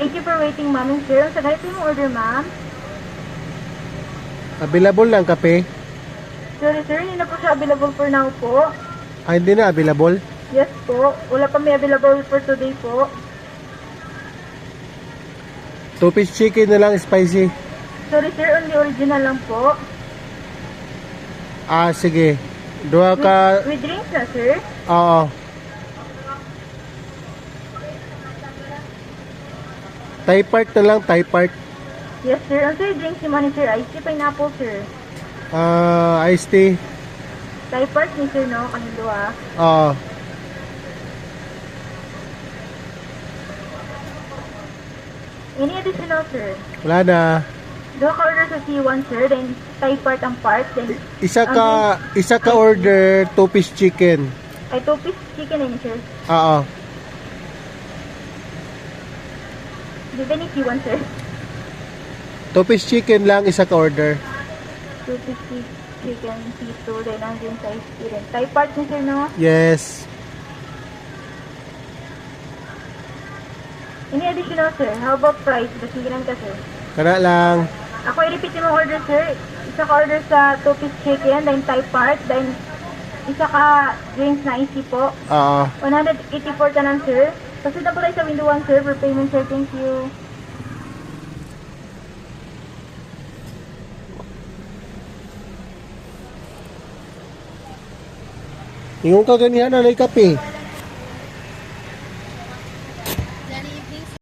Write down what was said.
Thank you for waiting, ma'am and sir. Sa ganito yung order, ma'am. Available lang kape? Sorry, sir. Hindi na po siya available for now po. Ay, hindi na available? Yes po. Wala pa may available for today po. 2-piece chicken na lang, spicy. Sorry, sir. Only original lang po. Ah, sige. Dua ka... With drinks na, sir. Oo. Thai part na lang, Thai part. Yes, sir. Ang sir, drinks ni man, sir. Ice tea, pineapple, sir. Iced tea. Thai part ni sir, no? Kanilo, ah. Oo. Any additional, sir? Wala na. Doon ka order sa C1, sir. Then, Thai part ang part. Then, Isa ka order, 2-piece chicken. ay 2-piece chicken na yun, sir. Oo. Di ba ni C1, sir? 2-piece chicken lang, isa ka order. 250 chicken, C2, then andun sa ice tea rin. Thai part ni sir, no? Yes. Any additional, sir? How about price? Basiginan ka, sir. Kana lang. Ako i-repeat mo order, sir. Isa ka order sa 2-piece chicken, then Thai part, then isa ka drinks na ice po. Oo. 184 ka lang, sir. Kasi na po tayo sa window 1, sir, for payment, sir. Thank you. Ingon ka ganihan na kape.